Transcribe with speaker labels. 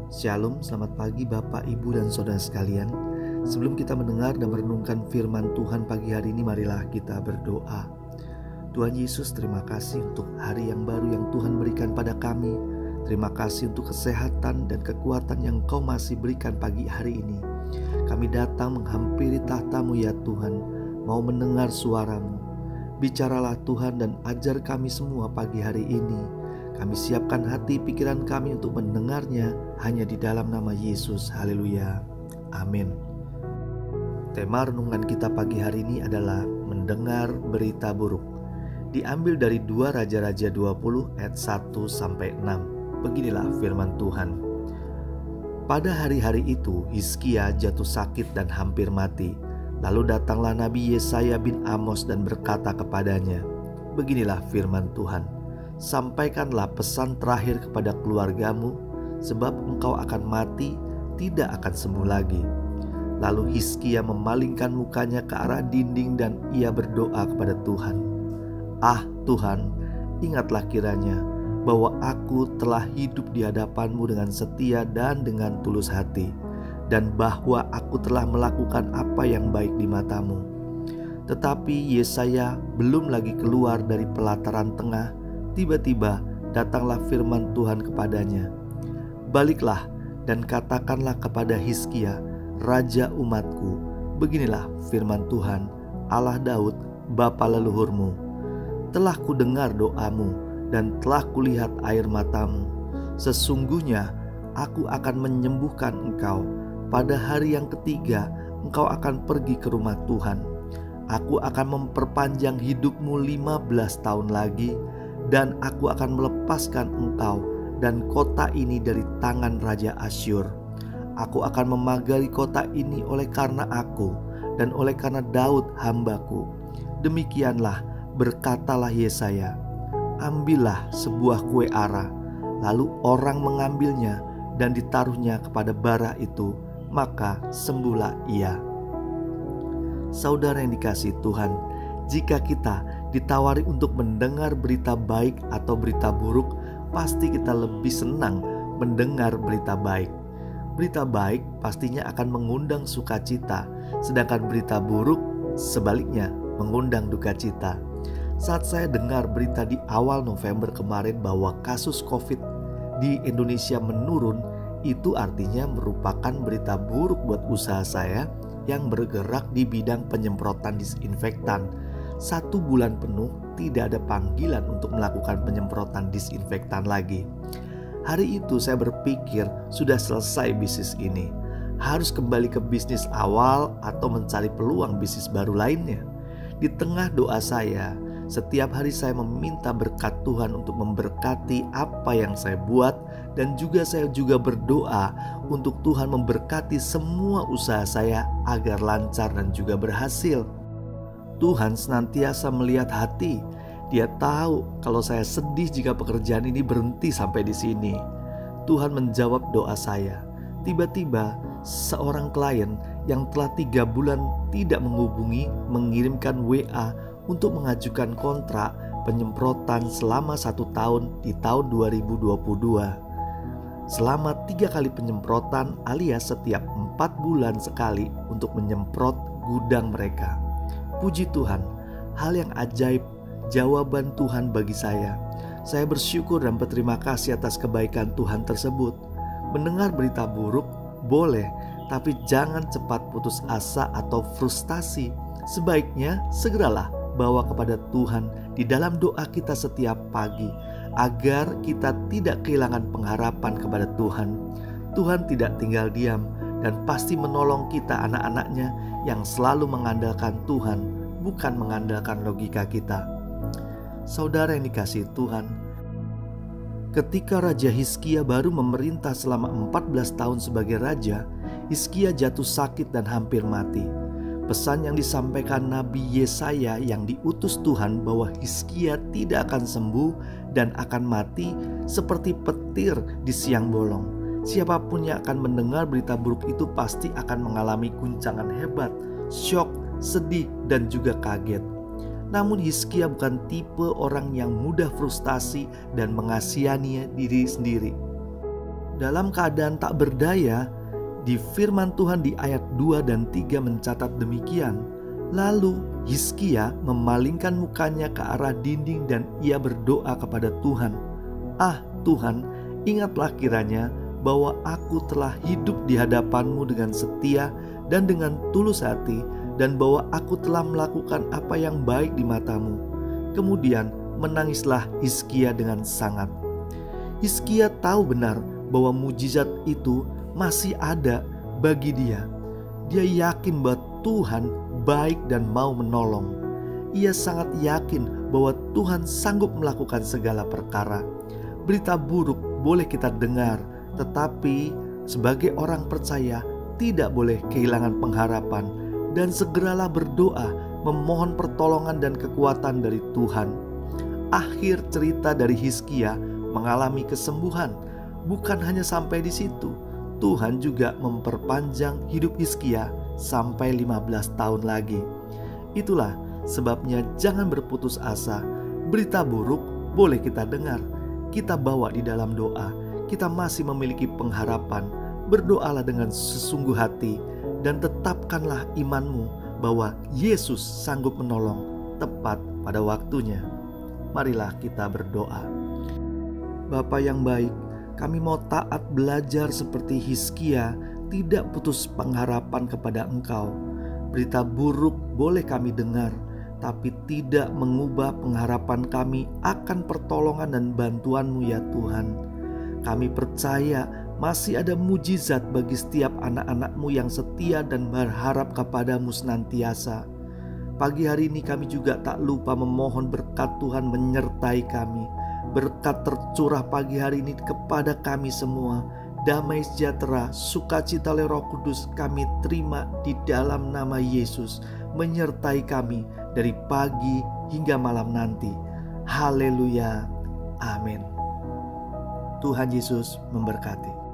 Speaker 1: Shalom, selamat pagi Bapak, Ibu, dan Saudara sekalian. Sebelum kita mendengar dan merenungkan firman Tuhan pagi hari ini, marilah kita berdoa. Tuhan Yesus, terima kasih untuk hari yang baru yang Tuhan berikan pada kami. Terima kasih untuk kesehatan dan kekuatan yang Kau masih berikan pagi hari ini. Kami datang menghampiri tahta-Mu ya Tuhan, mau mendengar suara-Mu. Bicaralah Tuhan dan ajar kami semua pagi hari ini. Kami siapkan hati pikiran kami untuk mendengarnya hanya di dalam nama Yesus. Haleluya. Amin. Tema renungan kita pagi hari ini adalah mendengar berita buruk. Diambil dari 2 Raja-Raja 20 ayat 1-6. Beginilah firman Tuhan. Pada hari-hari itu Hizkia jatuh sakit dan hampir mati. Lalu datanglah Nabi Yesaya bin Amos dan berkata kepadanya, beginilah firman Tuhan. Sampaikanlah pesan terakhir kepada keluargamu, sebab engkau akan mati, tidak akan sembuh lagi. Lalu Hizkia memalingkan mukanya ke arah dinding dan ia berdoa kepada Tuhan. Ah Tuhan, ingatlah kiranya bahwa aku telah hidup di hadapan-Mu dengan setia dan dengan tulus hati, dan bahwa aku telah melakukan apa yang baik di mata-Mu. Tetapi Yesaya belum lagi keluar dari pelataran tengah, tiba-tiba datanglah firman Tuhan kepadanya. Baliklah dan katakanlah kepada Hizkia, raja umatku, beginilah firman Tuhan, Allah Daud, bapa leluhurmu. Telah kudengar doamu dan telah kulihat air matamu. Sesungguhnya aku akan menyembuhkan engkau. Pada hari yang ketiga engkau akan pergi ke rumah Tuhan. Aku akan memperpanjang hidupmu 15 tahun lagi, dan aku akan melepaskan engkau dan kota ini dari tangan Raja Asyur. Aku akan memagari kota ini oleh karena aku dan oleh karena Daud hambaku. Demikianlah berkatalah Yesaya, ambillah sebuah kue ara. Lalu orang mengambilnya dan ditaruhnya kepada bara itu, maka sembuhlah ia. Saudara yang dikasihi Tuhan, jika kita ditawari untuk mendengar berita baik atau berita buruk, pasti kita lebih senang mendengar berita baik. Berita baik pastinya akan mengundang sukacita, sedangkan berita buruk sebaliknya mengundang duka cita. Saat saya dengar berita di awal November kemarin bahwa kasus COVID di Indonesia menurun, itu artinya merupakan berita buruk buat usaha saya yang bergerak di bidang penyemprotan disinfektan. 1 bulan penuh tidak ada panggilan untuk melakukan penyemprotan disinfektan lagi. Hari itu saya berpikir sudah selesai bisnis ini, harus kembali ke bisnis awal atau mencari peluang bisnis baru lainnya. Di tengah doa saya, setiap hari saya meminta berkat Tuhan untuk memberkati apa yang saya buat, dan saya juga berdoa untuk Tuhan memberkati semua usaha saya agar lancar dan juga berhasil. Tuhan senantiasa melihat hati. Dia tahu kalau saya sedih jika pekerjaan ini berhenti sampai di sini. Tuhan menjawab doa saya. Tiba-tiba seorang klien yang telah 3 bulan tidak menghubungi mengirimkan WA untuk mengajukan kontrak penyemprotan selama 1 tahun di tahun 2022. Selama 3 kali penyemprotan alias setiap 4 bulan sekali untuk menyemprot gudang mereka. Puji Tuhan, hal yang ajaib, jawaban Tuhan bagi saya. Saya bersyukur dan berterima kasih atas kebaikan Tuhan tersebut. Mendengar berita buruk boleh, tapi jangan cepat putus asa atau frustasi. Sebaiknya segeralah bawa kepada Tuhan di dalam doa kita setiap pagi, agar kita tidak kehilangan pengharapan kepada Tuhan. Tuhan tidak tinggal diam dan pasti menolong kita, anak-anaknya yang selalu mengandalkan Tuhan, bukan mengandalkan logika kita. Saudara yang dikasihi Tuhan, ketika Raja Hizkia baru memerintah selama 14 tahun sebagai raja, Hizkia jatuh sakit dan hampir mati. Pesan yang disampaikan Nabi Yesaya yang diutus Tuhan bahwa Hizkia tidak akan sembuh dan akan mati seperti petir di siang bolong. Siapapun yang akan mendengar berita buruk itu pasti akan mengalami guncangan hebat, syok, sedih, dan juga kaget. Namun Hizkia bukan tipe orang yang mudah frustasi dan mengasihani diri sendiri. Dalam keadaan tak berdaya, di firman Tuhan di ayat 2 dan 3 mencatat demikian. Lalu Hizkia memalingkan mukanya ke arah dinding dan ia berdoa kepada Tuhan. "Ah Tuhan, ingatlah kiranya bahwa aku telah hidup di hadapan-Mu dengan setia dan dengan tulus hati, dan bahwa aku telah melakukan apa yang baik di mata-Mu." Kemudian menangislah Hizkia dengan sangat. Hizkia tahu benar bahwa mujizat itu masih ada bagi dia. Dia yakin bahwa Tuhan baik dan mau menolong. Ia sangat yakin bahwa Tuhan sanggup melakukan segala perkara. Berita buruk boleh kita dengar, tetapi sebagai orang percaya tidak boleh kehilangan pengharapan, dan segeralah berdoa memohon pertolongan dan kekuatan dari Tuhan. Akhir cerita dari Hizkia mengalami kesembuhan. Bukan hanya sampai di situ, Tuhan juga memperpanjang hidup Hizkia sampai 15 tahun lagi. Itulah sebabnya jangan berputus asa. Berita buruk boleh kita dengar, kita bawa di dalam doa. Kita masih memiliki pengharapan. Berdoalah dengan sesungguh hati dan tetapkanlah imanmu bahwa Yesus sanggup menolong tepat pada waktunya. Marilah kita berdoa. Bapa yang baik, kami mau taat belajar seperti Hizkia, tidak putus pengharapan kepada Engkau. Berita buruk boleh kami dengar, tapi tidak mengubah pengharapan kami akan pertolongan dan bantuan-Mu ya Tuhan. Kami percaya masih ada mujizat bagi setiap anak-anak-Mu yang setia dan berharap kepada-Mu senantiasa. Pagi hari ini kami juga tak lupa memohon berkat Tuhan menyertai kami. Berkat tercurah pagi hari ini kepada kami semua. Damai sejahtera, sukacita oleh Roh Kudus kami terima di dalam nama Yesus, menyertai kami dari pagi hingga malam nanti. Haleluya. Amin. Tuhan Yesus memberkati.